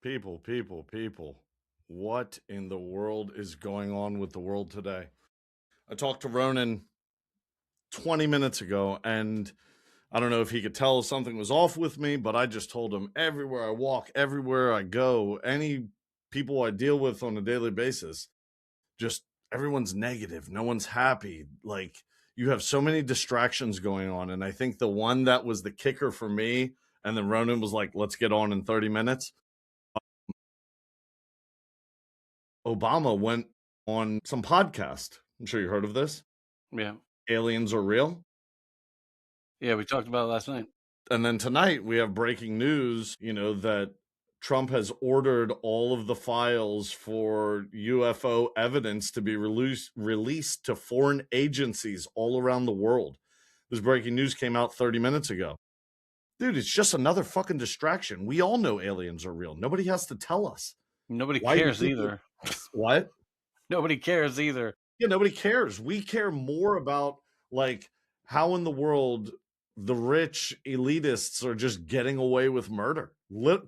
People. What in the world is going on with the world today? I talked to Ronan 20 minutes ago, and I don't know if he could tell something was off with me, but I just told him everywhere I walk, everywhere I go, any people I deal with on a daily basis, just everyone's negative. No one's happy. Like, you have so many distractions going on. And I think the one that was the kicker for me, and then Ronan was like, let's get on in 30 minutes. Obama went on some podcast. I'm sure you heard of this. Yeah. Aliens are real. Yeah, we talked about it last night. And then tonight we have breaking news, that Trump has ordered all of the files for UFO evidence to be released to foreign agencies all around the world. This breaking news came out 30 minutes ago. Dude, it's just another fucking distraction. We all know aliens are real. Nobody has to tell us. Nobody Why do cares people- either. What? Nobody cares either. Yeah, nobody cares. We care more about, like, how in the world the rich elitists are just getting away with murder.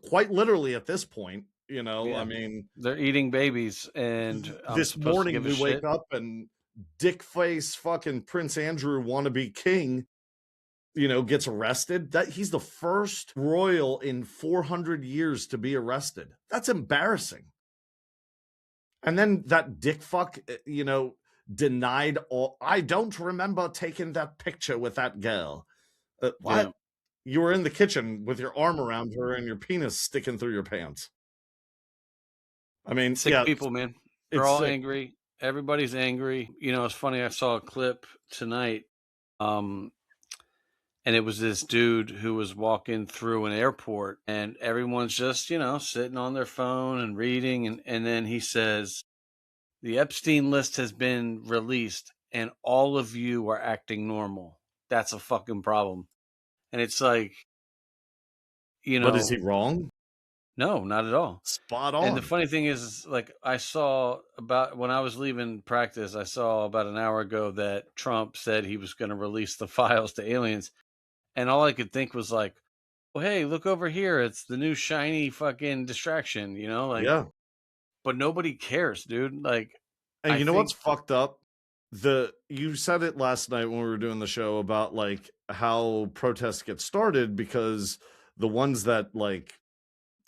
Quite literally at this point, Yeah. I mean, They're eating babies, and this morning we wake up and dickface fucking Prince Andrew wannabe king, gets arrested. That he's the first royal in 400 years to be arrested. That's embarrassing. And then that dick fuck, denied all. I don't remember taking that picture with that girl. What? Yeah. You were in the kitchen with your arm around her and your penis sticking through your pants. I mean, Sick people, man. They're it's all sick. angry. Everybody's angry. It's funny. I saw a clip tonight, and it was this dude who was walking through an airport, and everyone's just, sitting on their phone and reading, and then he says, "The Epstein list has been released, and all of you are acting normal. That's a fucking problem." And it's like, But is he wrong? No, not at all. Spot And the on. funny thing is, like, I saw about when I was leaving practice, I saw about an hour ago that Trump said he was going to release the files to aliens. And all I could think was like, well, hey, look over here. It's the new shiny fucking distraction, Yeah. but nobody cares, dude. Like, And I you know what's think fucked up? You said it last night when we were doing the show about, like, how protests get started because the ones that, like,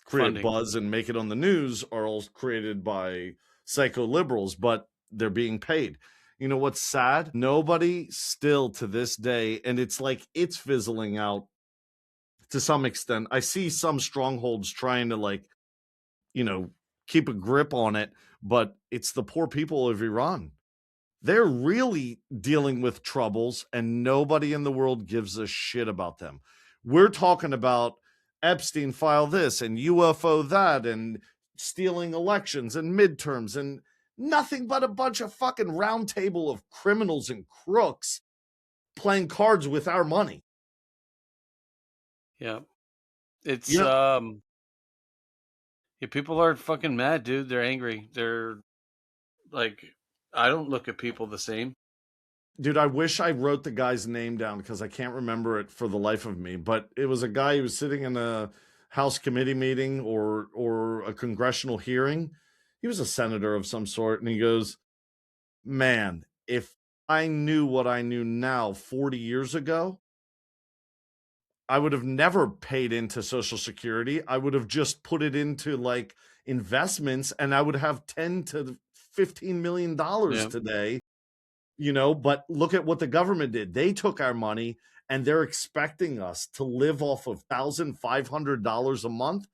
create funding. buzz and make it on the news are all created by psycho liberals, but they're being paid. You know what's sad? Nobody still to this day, and it's like it's fizzling out to some extent. I see some strongholds trying to, like, keep a grip on it, but it's the poor people of Iran. They're really dealing with troubles, and nobody in the world gives a shit about them. We're talking about Epstein file this and UFO that and stealing elections and midterms and nothing but a bunch of fucking round table of criminals and crooks playing cards with our money. Yeah. It's, yeah, people are fucking mad, dude. They're angry. They're like, I don't look at people the same. Dude, I wish I wrote the guy's name down because I can't remember it for the life of me. But it was a guy who was sitting in a House committee meeting or a congressional hearing. He was a senator of some sort, and he goes, "Man, if I knew what I knew now 40 years ago, I would have never paid into Social Security. I would have just put it into, like, investments, and I would have $10 to $15 million today." But look at what the government did. They took our money and they're expecting us to live off of $1,500 a month.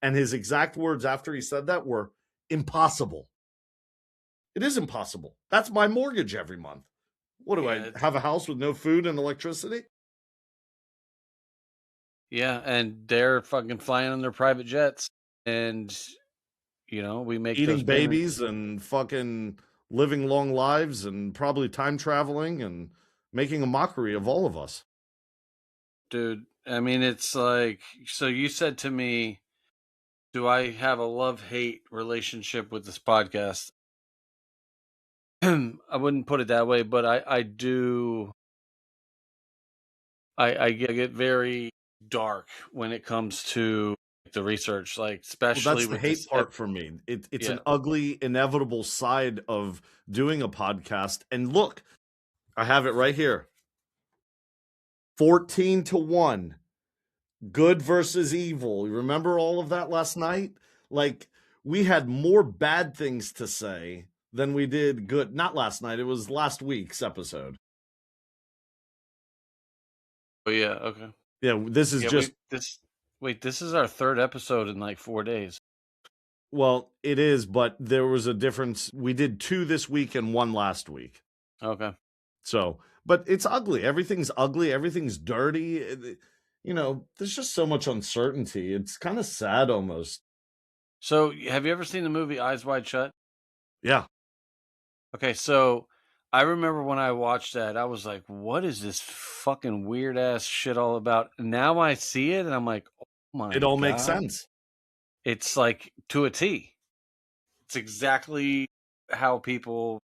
And his exact words after he said that were impossible. It is impossible. That's my mortgage every month. What do I have, a house with no food and electricity? Yeah, and they're fucking flying on their private jets, and we make Eating those babies and fucking living long lives and probably time traveling and making a mockery of all of us. Dude, I mean, it's like, so you said to me, do I have a love-hate relationship with this podcast? I wouldn't put it that way, but I do. I get very dark when it comes to the research, like Well, especially that's the with hate this. part for me. It's Yeah. an ugly, inevitable side of doing a podcast. And look, I have it right here. 14-1. Good versus evil. You remember all of that last night? Like, we had more bad things to say than we did good. Not last night, it was last week's episode. Oh yeah. Okay. Yeah, this is Yeah. just, This is our third episode in like 4 days. well, it is, but there was a difference. We did 2 this week and 1 last week. Okay. So, but it's ugly. Everything's ugly. Everything's dirty. You know, there's just so much uncertainty. It's kind of sad almost. So have you ever seen the movie Eyes Wide Shut? Yeah. Okay, so I remember when I watched that, I was like, what is this fucking weird ass shit all about? Now I see it and I'm like, oh It my all makes God. sense. It's like to a T. It's exactly how people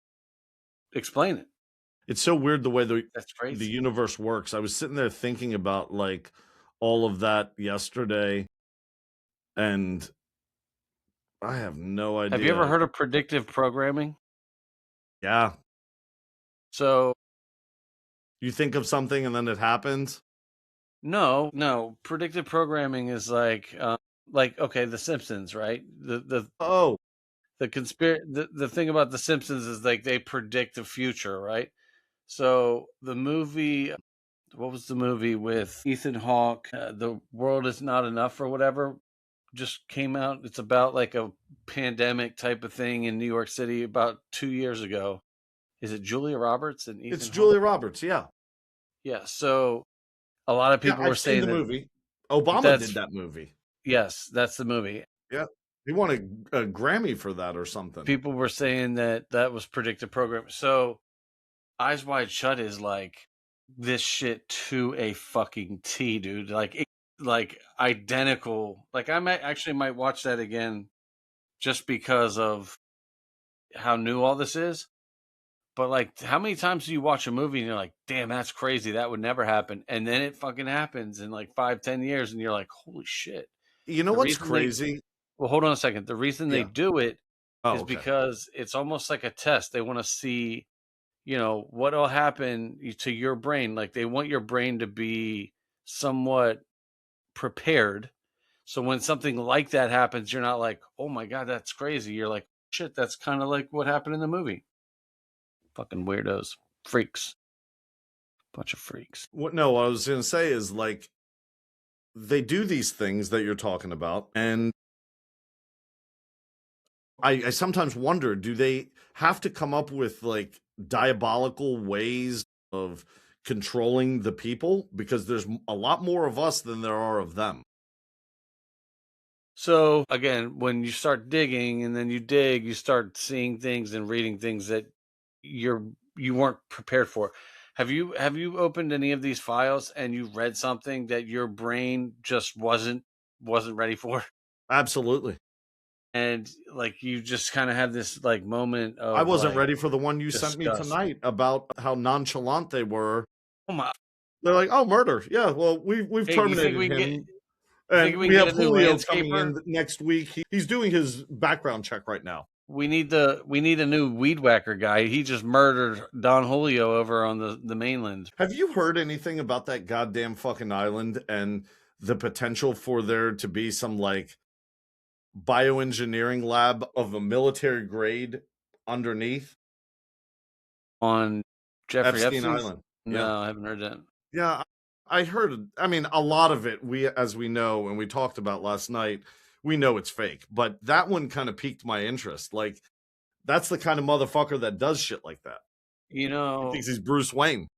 explain it. It's so weird the way That's the crazy. universe works. I was sitting there thinking about like all of that yesterday, and I have no Have you ever idea. heard of predictive programming? Yeah. So, You think of something and then it happens. no, predictive programming is like okay, The Simpsons, right? Oh, The thing about The Simpsons is like they predict the future, right? So the movie, what was the movie with Ethan Hawke? The World Is Not Enough or whatever just came out. It's about like a pandemic type of thing in New York City about 2 years ago. Is it Julia Roberts and it's Ethan Hawke? Julia Roberts. Yeah. Yeah. So a lot of Yeah, people were I've seen saying the that movie. Obama did that's, that movie. yes, that's the movie. Yeah. He won a Grammy for that or something. People were saying that that was predictive programming. So Eyes Wide Shut is like this shit to a fucking T, dude. Like identical. Like I might watch that again just because of how new all this is. But like, how many times do you watch a movie and you're like, "Damn, that's crazy. That would never happen," and then it fucking happens in like 5, 10 years, and you're like, "Holy shit!" You know The what's reason they crazy? Well, hold on a second. The reason they Yeah. do it Oh, is okay. because it's almost like a test. They want to see, what will happen to your brain. Like they want your brain to be somewhat prepared. So when something like that happens, you're not like, oh my God, that's crazy. You're like, shit, that's kind of like what happened in the movie. Fucking weirdos. Freaks. Bunch of freaks. What I was gonna say is like they do these things that you're talking about, and I sometimes wonder, do they have to come up with like diabolical ways of controlling the people? Because there's a lot more of us than there are of them. So again, when you start digging and then you dig, you start seeing things and reading things that you weren't prepared for. Have you opened any of these files and you read something that your brain just wasn't ready for? Absolutely. And like you just kind of have this like moment I of wasn't like ready for the one you sent me disgust. tonight about how nonchalant they were. Oh my! They're like, "Oh, murder. Yeah, well, we've Hey, terminated him, you think and we we can get have a new Julio coming landscaper? in next week. He's doing his background check right now." We need a new weed whacker guy. He just murdered Don Julio over on the mainland. Have you heard anything about that goddamn fucking island and the potential for there to be some like bioengineering lab of a military grade underneath On Jeffrey Epstein Epstein's? Island? Yeah. No, I haven't heard that. Yeah, I heard, I mean, a lot of it, as we know and we talked about last night, we know it's fake, but that one kind of piqued my interest. Like, that's the kind of motherfucker that does shit like that. You He know, thinks he's Bruce Wayne.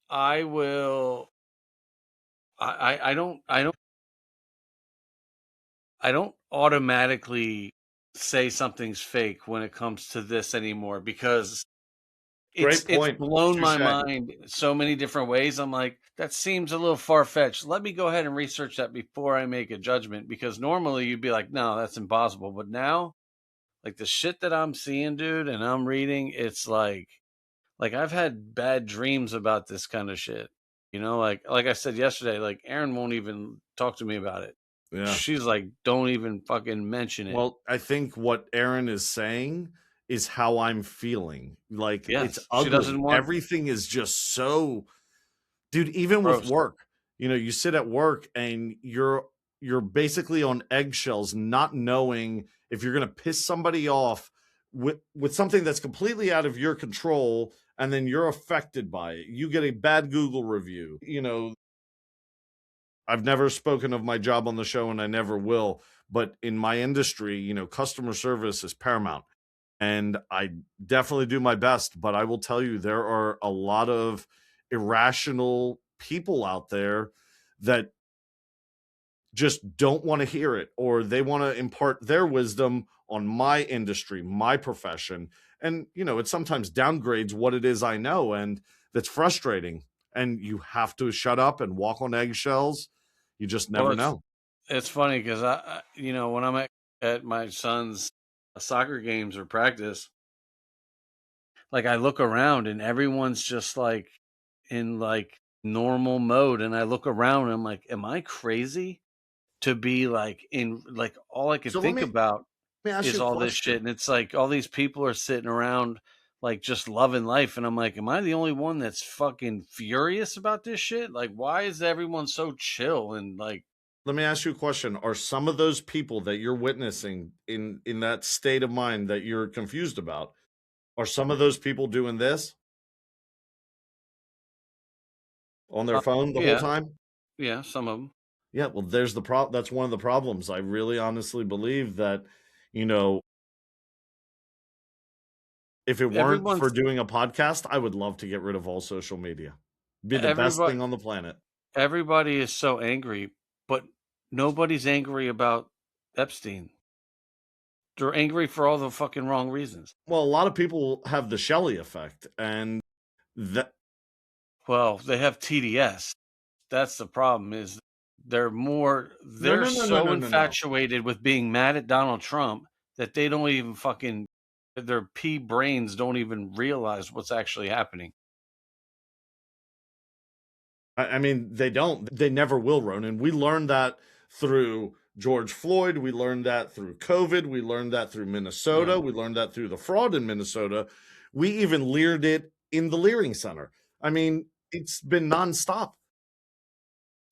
I will. I don't automatically say something's fake when it comes to this anymore because it's Great it's point. blown my Touche. mind so many different ways. I'm like, that seems a little far fetched. Let me go ahead and research that before I make a judgment because normally you'd be like, no, that's impossible. But now, like the shit that I'm seeing, dude, and I'm reading, it's like I've had bad dreams about this kind of shit. Like I said yesterday, like Aaron won't even talk to me about it. Yeah. She's like, "Don't even fucking mention it." Well, I think what Aaron is saying is how I'm feeling. Like, it's Yes, she ugly. doesn't want Everything is just so dude, even with gross. work, you sit at work and you're basically on eggshells, not knowing if you're gonna piss somebody off with something that's completely out of your control, and then you're affected by it. You get a bad Google review. I've never spoken of my job on the show and I never will, but in my industry, customer service is paramount. And I definitely do my best, but I will tell you there are a lot of irrational people out there that just don't want to hear it, or they want to impart their wisdom on my industry, my profession. And it sometimes downgrades what it is I know, and that's frustrating. And you have to shut up and walk on eggshells. You just Well, never know. it's funny because when I'm at my son's soccer games or practice, like I look around and everyone's just like in like normal mode, and I look around and I'm like, am I crazy to be like in like all I could So let think me about let me ask is you a all this shit, question. and it's like all these people are sitting around like just loving life, and I'm like, am I the only one that's fucking furious about this shit? Like, why is everyone so chill and like, Let me ask you a question. Are some of those people that you're witnessing in that state of mind that you're confused about, are some of those people doing this on their phone the whole yeah, time? yeah, some of them. Yeah, well, there's the problem. That's one of the problems. I really honestly believe that, you know, if it weren't for Everyone's doing a podcast, I would love to get rid of all social media. Be the best everybody thing on the planet. everybody is so angry, but nobody's angry about Epstein. They're angry for all the fucking wrong reasons. Well, a lot of people have the Shelley effect, and that Well, they have TDS. That's the problem is no, they're no, no, no, so no, no, no. infatuated with being mad at Donald Trump that they don't even fucking their pea brains don't even realize what's actually happening. I mean, they don't. They never will, Ronan. We learned that through George Floyd. We learned that through COVID. We learned that through Yeah. Minnesota. We learned that through the fraud in Minnesota. We even leered it in the Leering Center. I mean, it's been nonstop.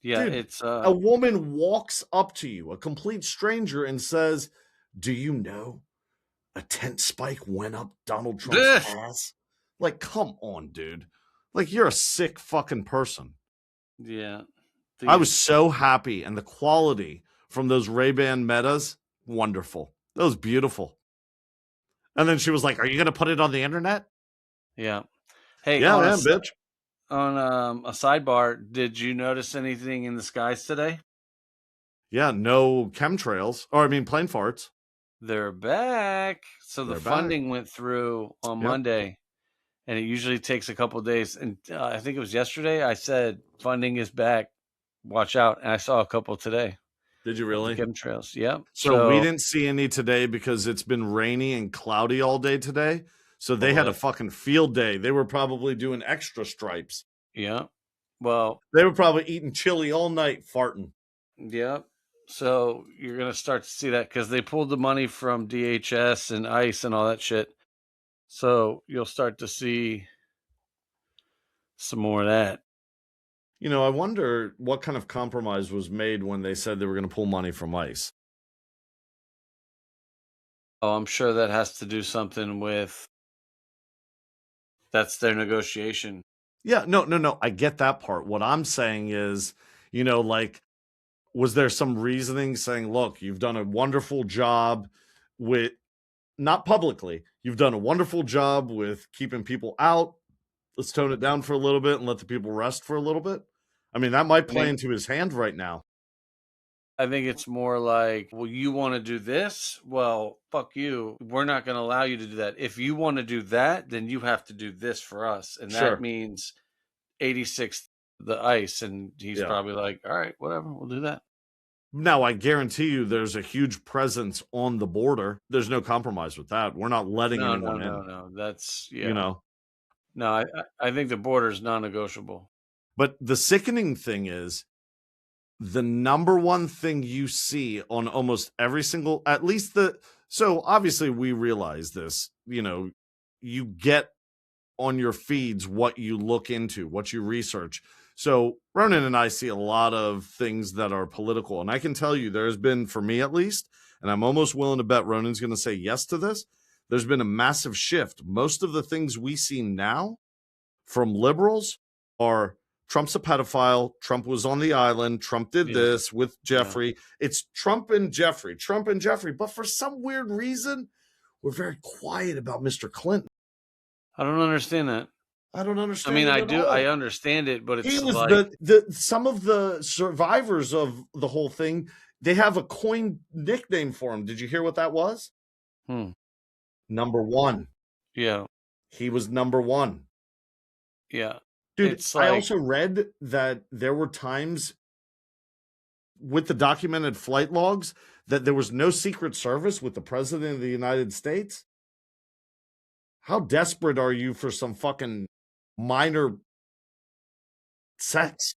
Yeah, Dude, it's a woman walks up to you, a complete stranger, and says, "Do you know a tent spike went up Donald Trump's ass?" Like, come on, dude. Like, you're a sick fucking person. yeah. I The was so happy, and the quality from those Ray-Ban Metas, wonderful. That was beautiful. And then she was like, "Are you gonna put it on the internet?" yeah. Hey, Yeah, man, bitch. on a sidebar, did you notice anything in the skies today? Yeah, no chemtrails, or I mean, plane farts. They're back. So the They're back. funding went through on Yep. Monday, and it usually takes a couple of days. And I think it was yesterday. I said funding is back. Watch out! And I saw a couple today Did you of the really? chemtrails. Yep. So we So didn't see any today because it's been rainy and cloudy all day today. So they had a bullshit. fucking field day. They were probably doing extra stripes. Yeah. Well, They were probably eating chili all night, farting. yep. So you're gonna start to see that because they pulled the money from DHS and ICE and all that shit. So you'll start to see some more of that. I wonder what kind of compromise was made when they said they were going to pull money from ICE. Oh, I'm sure that has to do something with that's their negotiation. Yeah, no, no, no. I get that part. What I'm saying is, like, was there some reasoning saying, look, you've done a wonderful job with, not publicly, you've done a wonderful job with keeping people out. Let's tone it down for a little bit and let the people rest for a little bit. I mean, that might I play think into his hand right now. I think it's more like, well, you want to do this? Well, fuck you. We're not going to allow you to do that. If you want to do that, then you have to do this for us. And that Sure. means 86 the ice. And he's Yeah. probably like, all right, whatever, we'll do that. Now, I guarantee you there's a huge presence on the border. There's no compromise with that. We're not letting No, no, anyone no, in, no. That's, you yeah. know. No, I think the border is non negotiable. But the sickening thing is the number one thing you see on almost every single, at least so obviously we realize this, you get on your feeds what you look into, what you research. So Ronan and I see a lot of things that are political. And I can tell you there's been, for me at least, and I'm almost willing to bet Ronan's going to say yes to this, there's been a massive shift. Most of the things we see now from liberals are Trump's a pedophile. Trump was on the island. Trump did this with Jeffrey. Yeah. It's Trump and Jeffrey. But for some weird reason, we're very quiet about Mr. Clinton. I don't understand that. I don't understand. I mean, I do. All. I understand it, but it's he was like some of the survivors of the whole thing. They have a coined nickname for him. Did you hear what that was? Number one. Yeah, he was number one. Yeah, dude. I also read that there were times with the documented flight logs that there was no Secret Service with the President of the United States. How desperate are you for some fucking minor sex?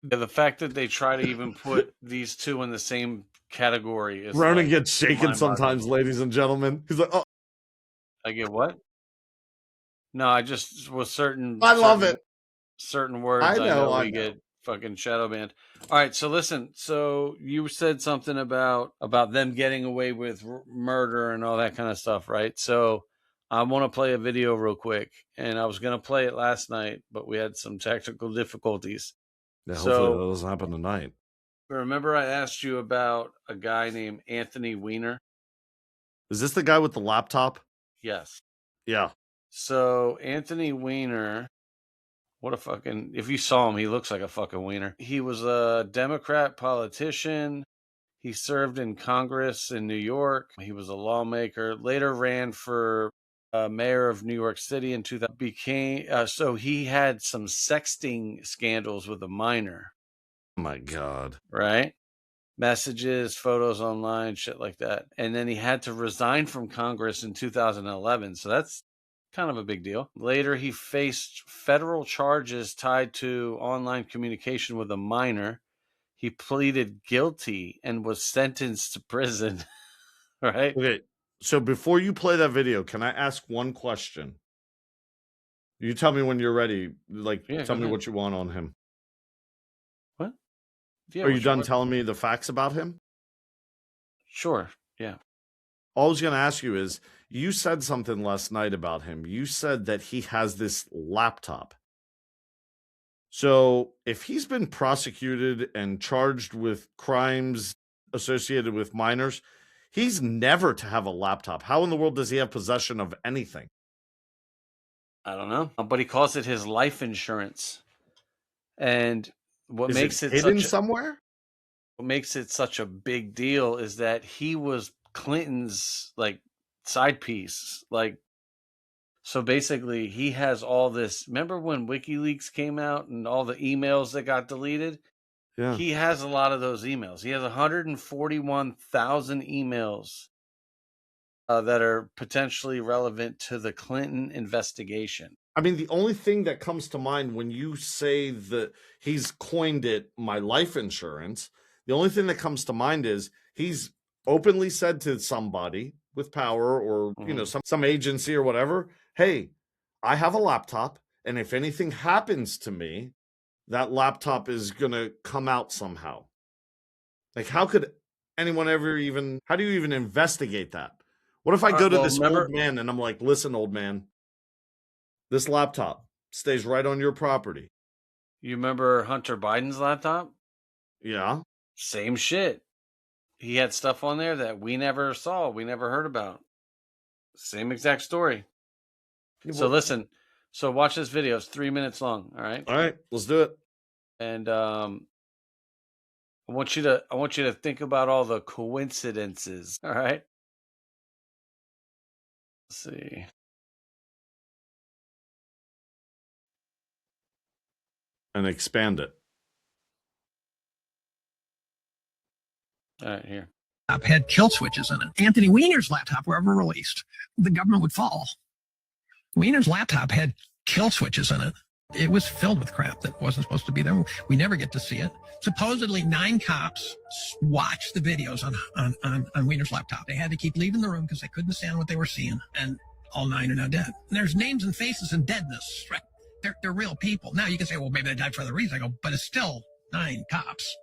Yeah, the fact that they try to even put these two in the same category is Ronan gets shaken sometimes, ladies and gentlemen. He's like, oh. I get what? No, I just was certain. I love it. Certain words I know we get fucking shadow banned. All right, so listen. So you said something about them getting away with murder and all that kind of stuff, right? So I want to play a video real quick, and I was going to play it last night, but we had some technical difficulties. Yeah, hopefully that doesn't happen tonight. Remember I asked you about a guy named Anthony Weiner? Is this the guy with the laptop? Yes. Yeah. So Anthony Weiner, what a fucking, if you saw him, he looks like a fucking wiener. He was a Democrat politician. He served in Congress in New York. He was a lawmaker, later ran for mayor of New York City in 2000. So he had some sexting scandals with a minor. Oh my God. Right? Messages, photos online, shit like that. And then he had to resign from Congress in 2011. So that's kind of a big deal. Later, he faced federal charges tied to online communication with a minor. He pleaded guilty and was sentenced to prison. Right? Okay. So before you play that video, can I ask one question? You tell me when you're ready. Tell me what you want on him. What? Yeah, are you done telling me the facts about him? Sure. Yeah. All I was going to ask you is, you said something last night about him. You said that he has this laptop. So if he's been prosecuted and charged with crimes associated with minors, he's never to have a laptop. How in the world does he have possession of anything? I don't know. But he calls it his life insurance. And what makes it hidden somewhere? What makes it such a big deal is that he was Clinton's side piece. So basically he has all this. Remember when WikiLeaks came out and all the emails that got deleted? Yeah. He has a lot of those emails. He has 141,000 emails that are potentially relevant to the Clinton investigation. I mean, the only thing that comes to mind when you say that he's coined it my life insurance, the only thing that comes to mind is he's openly said to somebody with power or, some agency or whatever, hey, I have a laptop, and if anything happens to me, that laptop is going to come out somehow. How could anyone ever how do you even investigate that? What if I go to this old man and I'm like, listen, old man, this laptop stays right on your property. You remember Hunter Biden's laptop? Yeah. Same shit. He had stuff on there that we never saw, we never heard about. Same exact story. So listen, watch this video. It's 3 minutes long. All right. All right, let's do it. And I want you to think about all the coincidences. All right. Let's see. And expand it. All right, here. Had kill switches in it. Anthony Weiner's laptop were ever released, the government would fall. Weiner's laptop had kill switches in it. It was filled with crap that wasn't supposed to be there. We never get to see it. Supposedly 9 cops watched the videos on Wiener's laptop. They had to keep leaving the room because they couldn't stand what they were seeing. And all 9 are now dead. And there's names and faces and deadness, right? They're real people. Now you can say, well, maybe they died for other reasons. I go, but it's still 9 cops.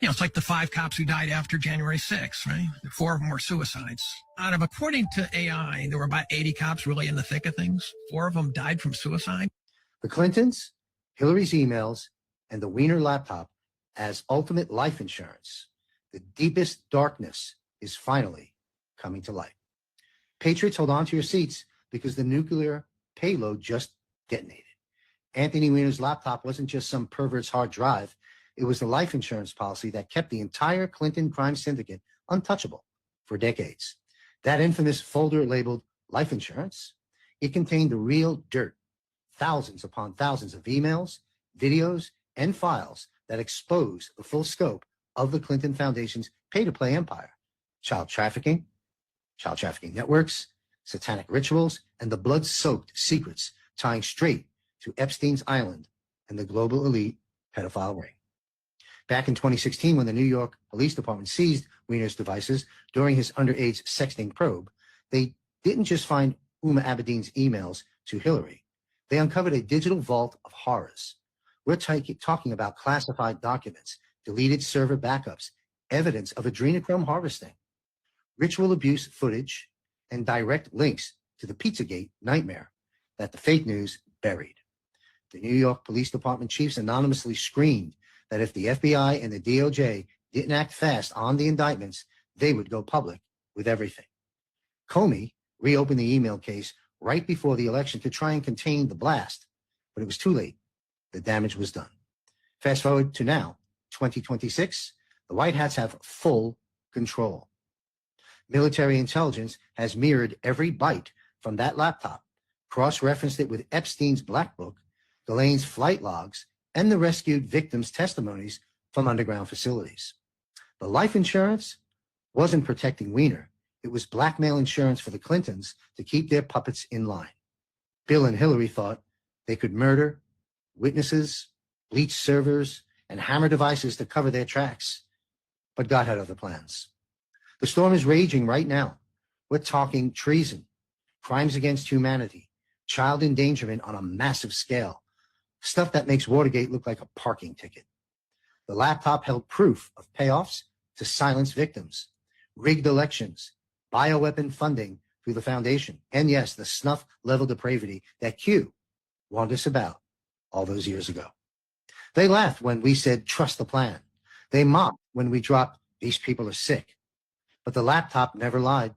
You know, it's like the 5 cops who died after January 6th, right? 4 of them were suicides. According to AI, there were about 80 cops really in the thick of things. 4 of them died from suicide. The Clintons, Hillary's emails, and the Wiener laptop as ultimate life insurance. The deepest darkness is finally coming to light. Patriots, hold on to your seats because the nuclear payload just detonated. Anthony Weiner's laptop wasn't just some pervert's hard drive. It was the life insurance policy that kept the entire Clinton crime syndicate untouchable for decades. That infamous folder labeled life insurance, it contained the real dirt. Thousands upon thousands of emails, videos, and files that expose the full scope of the Clinton Foundation's pay-to-play empire. Child trafficking networks, satanic rituals, and the blood-soaked secrets tying straight to Epstein's Island and the global elite pedophile ring. Back in 2016, when the New York Police Department seized Weiner's devices during his underage sexting probe, they didn't just find Uma Abedin's emails to Hillary. They uncovered a digital vault of horrors. We're talking about classified documents, deleted server backups, evidence of adrenochrome harvesting, ritual abuse footage, and direct links to the Pizzagate nightmare that the fake news buried. The New York Police Department chiefs anonymously screamed that if the FBI and the DOJ didn't act fast on the indictments, they would go public with everything. Comey reopened the email case right before the election to try and contain the blast, but it was too late. The damage was done. Fast forward to now, 2026, the White Hats have full control. Military intelligence has mirrored every byte from that laptop, cross-referenced it with Epstein's Black Book, Ghislaine's flight logs, and the rescued victims' testimonies from underground facilities. The life insurance wasn't protecting Weiner. It was blackmail insurance for the Clintons to keep their puppets in line. Bill and Hillary thought they could murder witnesses, bleach servers, and hammer devices to cover their tracks. But God had other plans. The storm is raging right now. We're talking treason, crimes against humanity, child endangerment on a massive scale, stuff that makes Watergate look like a parking ticket. The laptop held proof of payoffs to silence victims, rigged elections, bioweapon funding through the foundation, and yes, the snuff-level depravity that Q warned us about all those years ago. They laughed when we said, trust the plan. They mocked when we dropped, these people are sick. But the laptop never lied.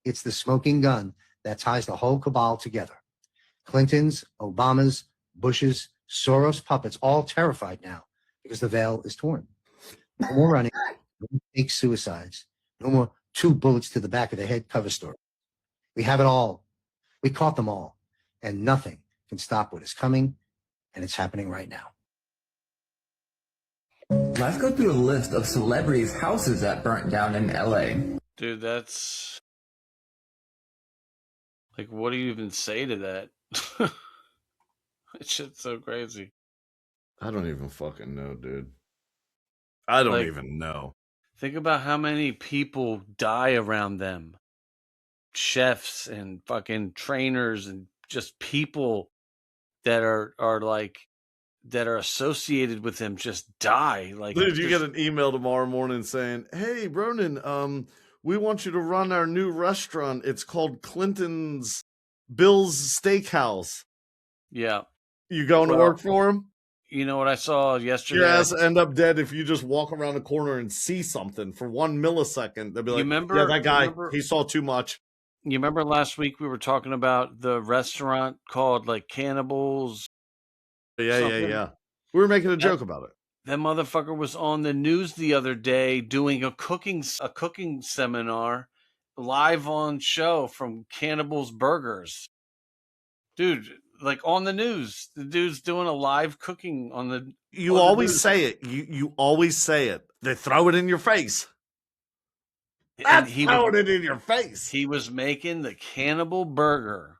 It's the smoking gun that ties the whole cabal together. Clintons, Obamas, Bushes, Soros puppets, all terrified now because the veil is torn. No more running, no more fake suicides, no more 2 bullets to the back of the head cover story. We have it all. We caught them all, and nothing can stop what is coming, and it's happening right now. Let's go through a list of celebrities' houses that burnt down in LA. Dude, that's like, what do you even say to that? It's just so crazy. I don't even fucking know, dude. I don't Like, even know. Think about how many people die around them. Chefs and fucking trainers and just people that are associated with them just die. Like, Dude, you get an email tomorrow morning saying, hey, Ronan, we want you to run our new restaurant. It's called Clinton's Bill's Steakhouse. Yeah. You going to work for him? You know what I saw yesterday? Your ass end up dead if you just walk around the corner and see something for 1 millisecond. They'll be like, yeah, that guy, he saw too much. You remember last week we were talking about the restaurant called like Cannibals? Yeah. We were making a joke about it. That motherfucker was on the news the other day doing a cooking seminar live on show from Cannibals Burgers. Dude, like on the news. The dude's doing a live cooking on the You always say it. You always say it. They throw it in your face. That's throwing it in your face. He was making the Cannibal Burger.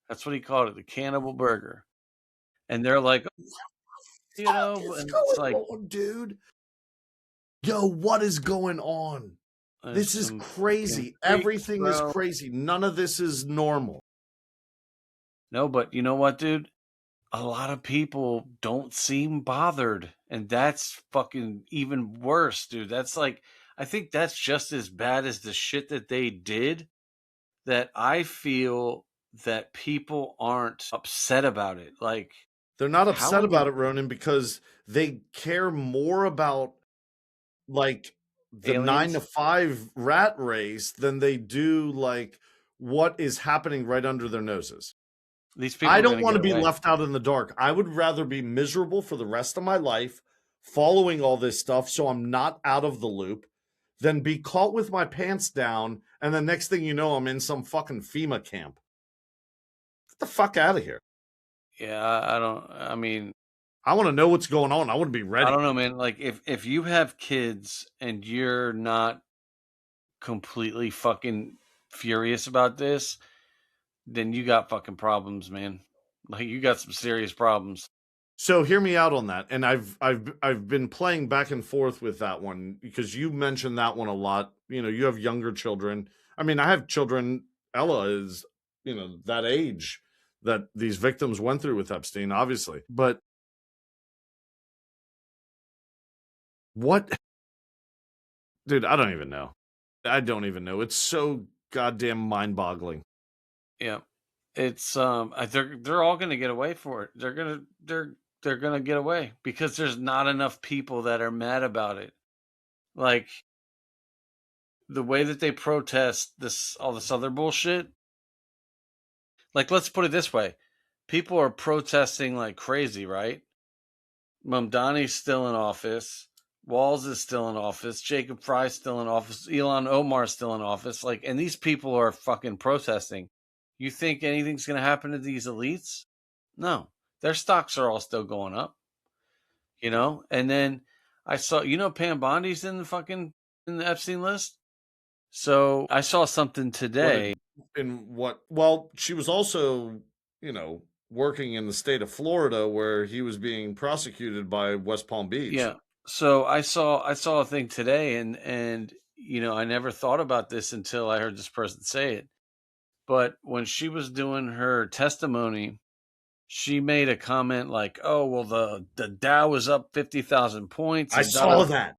That's what he called it, the Cannibal Burger. and they're like, you know, What is and it's going like, on, dude? Yo, what is going on? there's This is some crazy. freaks, Everything is bro. crazy. None of this is normal. No, but you know what, dude? A lot of people don't seem bothered, and that's fucking even worse, dude. That's like, I think that's just as bad as the shit that they did, that I feel that people aren't upset about it. Like, They're not how upset in the about it, Ronan, because they care more about like the 9 to aliens? 5 rat race than they do like what is happening right under their noses. These people I are going don't to want get to be away. left out in the dark. I would rather be miserable for the rest of my life following all this stuff so I'm not out of the loop than be caught with my pants down and the next thing you know I'm in some fucking FEMA camp. Get the fuck out of here. Yeah, I mean, I want to know what's going on. I want to be I ready. don't know, man. Like, if you have kids and you're not completely fucking furious about this, then you got fucking problems, man. Like, you got some serious problems. So hear me out on that. And I've been playing back and forth with that one because you mentioned that one a lot. You know, you have younger children. I mean, I have children. Ella is, you know, that age that these victims went through with Epstein, obviously. But what, dude, I don't even know. I don't even know. It's so goddamn mind-boggling. Yeah. It's they're all gonna get away for it. They're gonna get away because there's not enough people that are mad about it. Like, the way that they protest all this other bullshit. Like, let's put it this way. People are protesting like crazy, right? Mamdani's still in office. Walls is still in office. Jacob Fry's still in office. Elon Omar's still in office. Like, and these people are fucking protesting. You think anything's going to happen to these elites? No. Their stocks are all still going up, you know? And then I saw, Pam Bondi's in the Epstein list. So I saw something today. Well, she was also, you know, working in the state of Florida where he was being prosecuted by West Palm Beach. Yeah. So I saw a thing today, and I never thought about this until I heard this person say it. But when she was doing her testimony, she made a comment like, "Oh, well, the Dow was up 50,000 points." I saw that.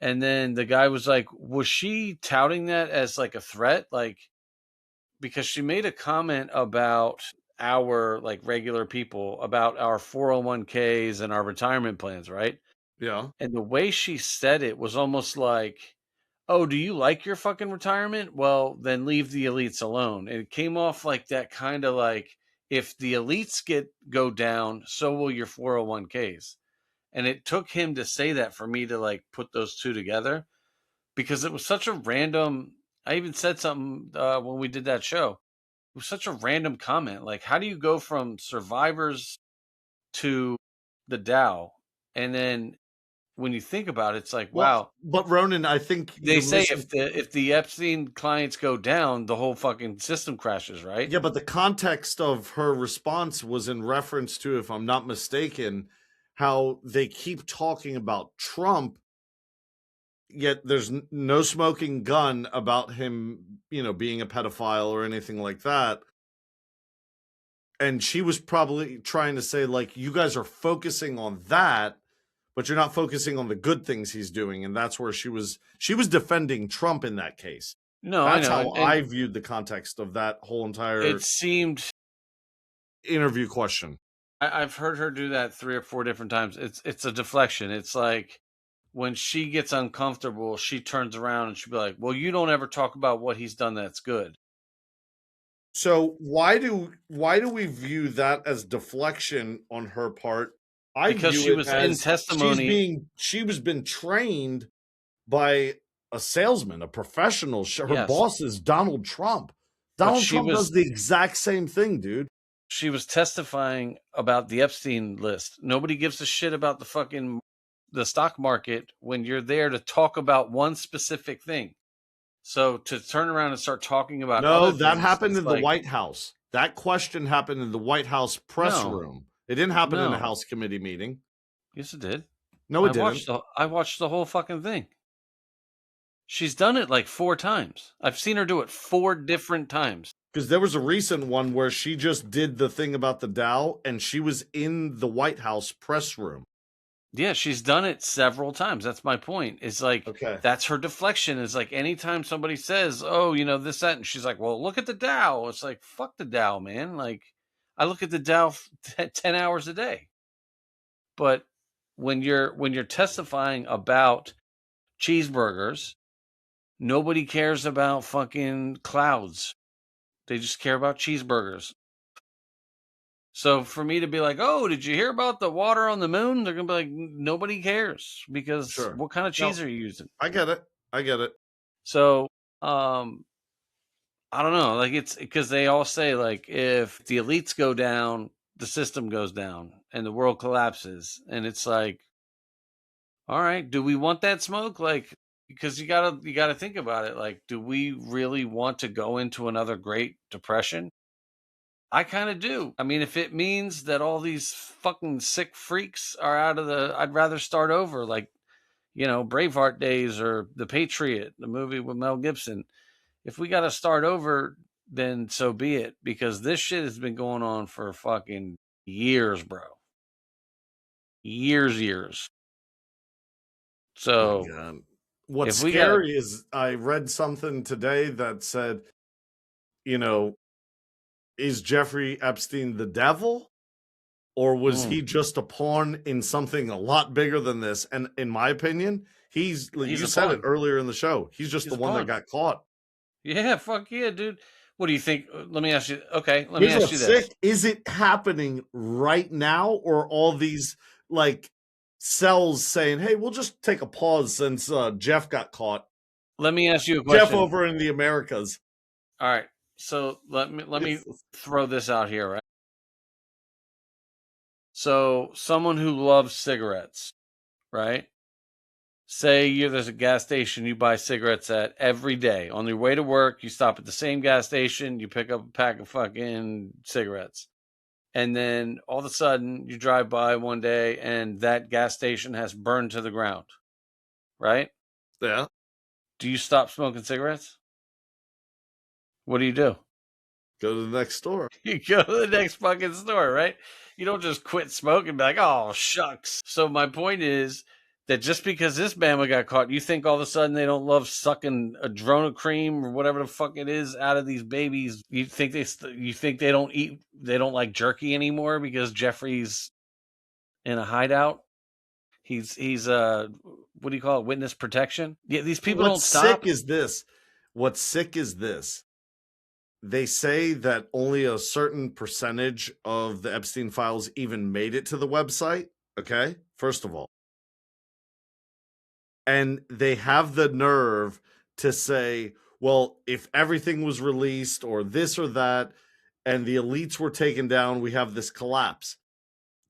And then the guy was like, "Was she touting that as like a threat?" Like, because she made a comment about our, like, regular people, about our 401ks and our retirement plans, right? Yeah. And the way she said it was almost like, "Oh, do you like your fucking retirement? Well, then leave the elites alone." And it came off like that, kind of like, if the elites go down, so will your 401ks. And it took him to say that for me to, like, put those two together, because it was such a random. I even said something when we did that show. It was such a random comment. Like, how do you go from survivors to the Dow? And then when you think about it, it's like, Well, wow. but Ronan, I think They say if the Epstein clients go down, the whole fucking system crashes, right? Yeah, but the context of her response was in reference to, if I'm not mistaken, how they keep talking about Trump, yet there's no smoking gun about him, you know, being a pedophile or anything like that. And she was probably trying to say, like, you guys are focusing on that, but you're not focusing on the good things he's doing. And that's where she was defending Trump in that case. No, That's I know. how I viewed the context of that whole entire It seemed, interview question. I've heard her do that 3 or 4 different times. It's a deflection. It's like, when she gets uncomfortable, she turns around and she'll be like, "Well, you don't ever talk about what he's done that's good." So why do we view that as deflection on her part? I Because view she it was in as testimony. she was been trained by a salesman, a professional. Her Yes. boss is Donald Trump. But Donald she Trump was does the exact same thing, dude. she was testifying about the Epstein list. Nobody gives a shit about the stock market when you're there to talk about one specific thing. So to turn around and start talking about No, other that things, happened it's in the like, White House. That question happened in the White House press no, room. It didn't happen in a No. House committee meeting. Yes, it did. No, it didn't. I watched the whole fucking thing. She's done it like 4 times. I've seen her do it 4 different times. Because there was a recent one where she just did the thing about the Dow, and she was in the White House press room. Yeah, she's done it several times. That's my point. It's like, Okay. that's her deflection. It's like anytime somebody says, oh, you know, this, that, and she's like, well, look at the Dow. It's like, fuck the Dow, man. Like, I look at the Dow 10 hours a day. But when you're testifying about cheeseburgers, nobody cares about fucking clouds. They just care about cheeseburgers. So for me to be like, oh, did you hear about the water on the moon? They're going to be like, nobody cares, because Sure. what kind of cheese are you using? I get it. So, I don't know. Like, it's because they all say, like, if the elites go down, the system goes down and the world collapses. And it's like, all right, do we want that smoke? Like, because you gotta think about it. Like, do we really want to go into another Great Depression? I kind of do. I mean, if it means that all these fucking sick freaks are out of I'd rather start over, like, you know, Braveheart days or The Patriot, the movie with Mel Gibson. If we got to start over, then so be it, because this shit has been going on for fucking years, bro. Years. So, My God. What's if we scary is I read something today that said, you know, is Jeffrey Epstein the devil? Or was he just a pawn in something a lot bigger than this? And in my opinion, he's you a said pawn. it earlier in the show. He's just He's the a one that pawn. got caught. Yeah, fuck yeah, dude. What do you think? Let me ask you. Okay, let me Here's ask you what's this. sick. Is it happening right now, or all these like cells saying, "Hey, we'll just take a pause since Jeff got caught"? Let me ask you a question. Jeff over in the Americas. All right. So let me throw this out here, right? So someone who loves cigarettes, right? Say there's a gas station you buy cigarettes at every day. On your way to work, you stop at the same gas station, you pick up a pack of fucking cigarettes. And then all of a sudden you drive by one day and that gas station has burned to the ground, right? Yeah. Do you stop smoking cigarettes? What do you do? Go to the next store. You go to the next fucking store, right? You don't just quit smoking and be like, oh, shucks. So my point is that just because this Bama got caught, you think all of a sudden they don't love sucking adrenochrome or whatever the fuck it is out of these babies? You think they don't like jerky anymore because Jeffrey's in a hideout? He's what do you call it? Witness protection? Yeah, these people don't stop. What's sick is this. They say that only a certain percentage of the Epstein files even made it to the website. Okay, first of all. And they have the nerve to say, well, if everything was released or this or that, and the elites were taken down, we have this collapse.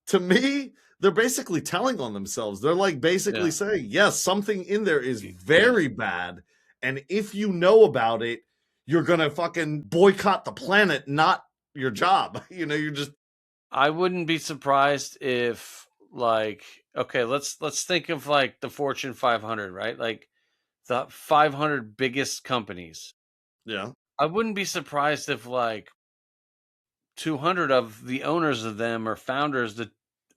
To me, they're basically telling on themselves. They're like basically saying, yes, something in there is very bad. And if you know about it, you're going to fucking boycott the planet, not your job. You know, you're just. I wouldn't be surprised if, like, okay, let's think of like the Fortune 500, right? Like the 500 biggest companies. Yeah. I wouldn't be surprised if like 200 of the owners of them or founders that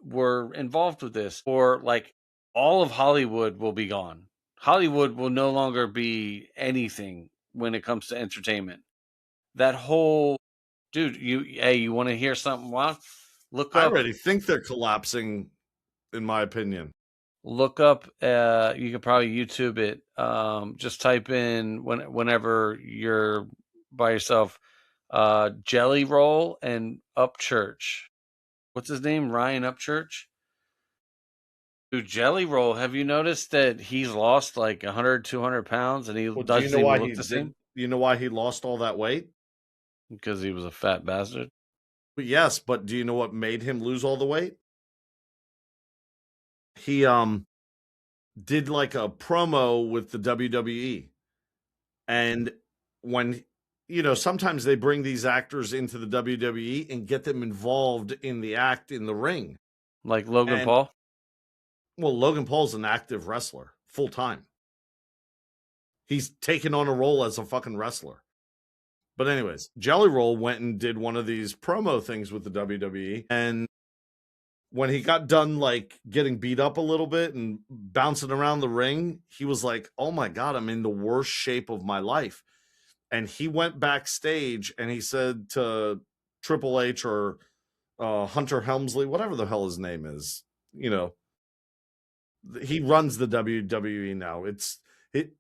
were involved with this, or like all of Hollywood will be gone. Hollywood will no longer be anything when it comes to entertainment. That whole, dude, you want to hear something wild? Look up. I already think they're collapsing, in my opinion. Look up, you could probably YouTube it. Just type in whenever you're by yourself, Jelly Roll and Upchurch. What's his name? Ryan Upchurch? Dude, Jelly Roll, have you noticed that he's lost like 100, 200 pounds and he doesn't even look the same? You know why he lost all that weight? Because he was a fat bastard. But yes, but do you know what made him lose all the weight? He did like a promo with the WWE. And when you know, sometimes they bring these actors into the WWE and get them involved in the act in the ring. Like Logan And- Paul? Well, Logan Paul's an active wrestler, full time. He's taken on a role as a fucking wrestler. But anyways, Jelly Roll went and did one of these promo things with the WWE. And when he got done, like, getting beat up a little bit and bouncing around the ring, he was like, oh my God, I'm in the worst shape of my life. And he went backstage and he said to Triple H or Hunter Helmsley, whatever the hell his name is, you know, he runs the WWE now. It's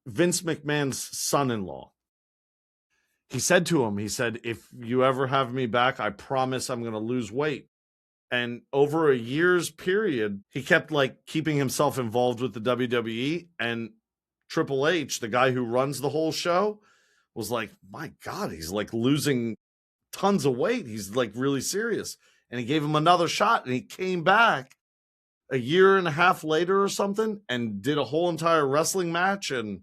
Vince McMahon's son-in-law. He said to him, he said, if you ever have me back, I promise I'm going to lose weight. And over a year's period, he kept like keeping himself involved with the WWE. And Triple H, the guy who runs the whole show, was like, my God, he's like losing tons of weight. He's like really serious. And he gave him another shot and he came back a year and a half later or something and did a whole entire wrestling match. And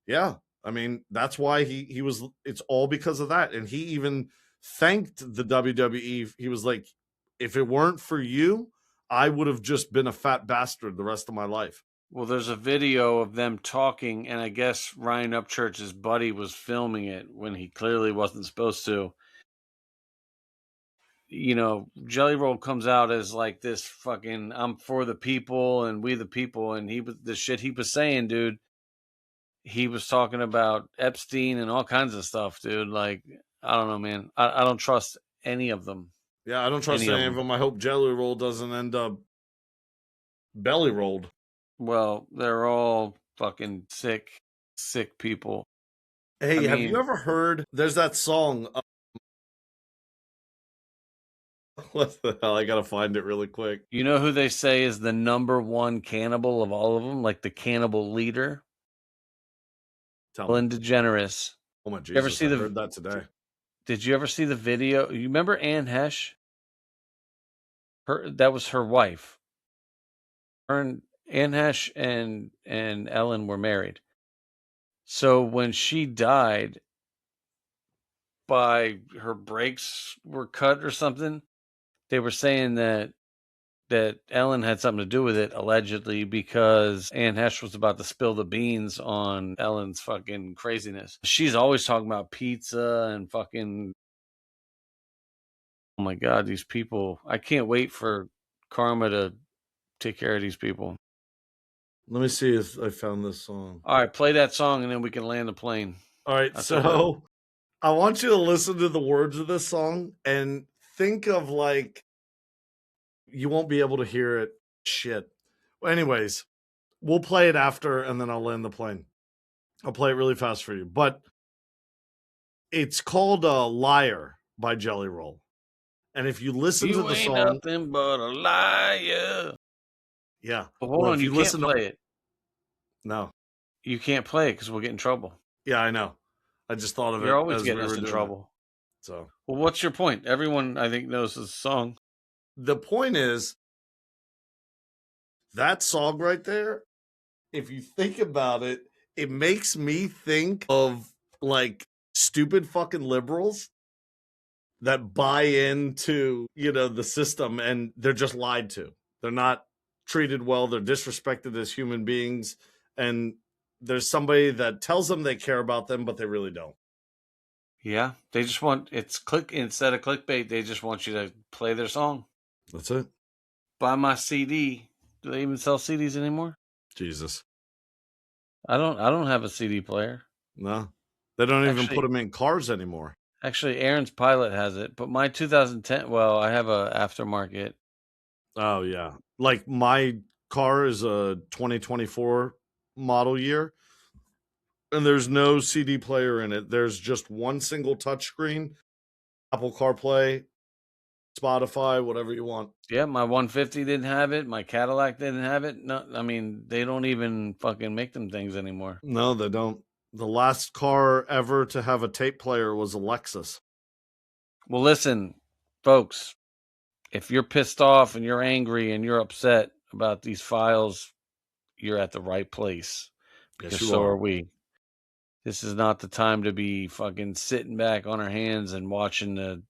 yeah, I mean, that's why he was, it's all because of that. And he even thanked the WWE. He was like, if it weren't for you, I would have just been a fat bastard the rest of my life. Well, there's a video of them talking, and I guess Ryan Upchurch's buddy was filming it when he clearly wasn't supposed to. You know, Jelly Roll comes out as like this fucking I'm for the people and we the people, and he was the shit he was saying, dude. He was talking about Epstein and all kinds of stuff, dude. Like, I don't know, man. I don't trust any of them. Yeah, I don't trust any of them. I hope Jelly Roll doesn't end up belly rolled. Well, they're all fucking sick people. Hey, have you ever heard? There's that song. What the hell? I gotta find it really quick. You know who they say is the #1 cannibal of all of them? Like the cannibal leader? Ellen DeGeneres. Oh my Jesus, I heard that today. Did you ever see the video? You remember Anne Hesh? That was her wife. Anne Hesh and Ellen were married. So when she died, her brakes were cut or something, they were saying that Ellen had something to do with it, allegedly, because Anne Hesh was about to spill the beans on Ellen's fucking craziness. She's always talking about pizza and fucking... Oh my God, these people. I can't wait for karma to take care of these people. Let me see if I found this song. All right, play that song and then we can land the plane. All right, so I want you to listen to the words of this song and think of like, you won't be able to hear it. Shit. Well, anyways, we'll play it after and then I'll land the plane. I'll play it really fast for you. But it's called Liar by Jelly Roll. And if you listen to the song... You ain't nothing but a liar. Yeah. Well, hold on, you can't play it. No. You can't play it because we'll get in trouble. Yeah, I know. I just thought of it. You're always getting us in trouble. So, well, what's your point? Everyone, I think, knows this song. The point is, that song right there, if you think about it, it makes me think of like stupid fucking liberals that buy into, you know, the system and they're just lied to. They're not treated well. They're disrespected as human beings. And there's somebody that tells them they care about them, but they really don't. Yeah. They just want, instead of clickbait, they just want you to play their song. That's it. Buy my CD. Do they even sell CDs anymore? Jesus. I don't have a CD player. No. They don't even put them in cars anymore. Actually, Aaron's Pilot has it, but my 2010, well, I have a aftermarket. Oh, yeah. Like my car is a 2024 model year, and there's no CD player in it. There's just one single touchscreen, Apple CarPlay, Spotify, whatever you want. Yeah, my 150 didn't have it. My Cadillac didn't have it. No, I mean, they don't even fucking make them things anymore. No, they don't. The last car ever to have a tape player was a Lexus. Well, listen, folks, if you're pissed off and you're angry and you're upset about these files, you're at the right place. Because so are we. This is not the time to be fucking sitting back on our hands and watching the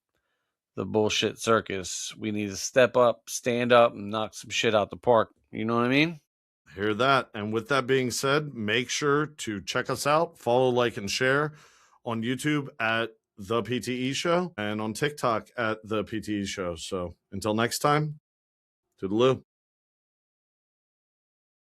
bullshit circus. We need to step up, stand up, and knock some shit out the park. You know what I mean? Hear that. And with that being said, make sure to check us out, follow, like, and share on YouTube at The PTE Show and on TikTok at The PTE Show. So until next time, toodaloo.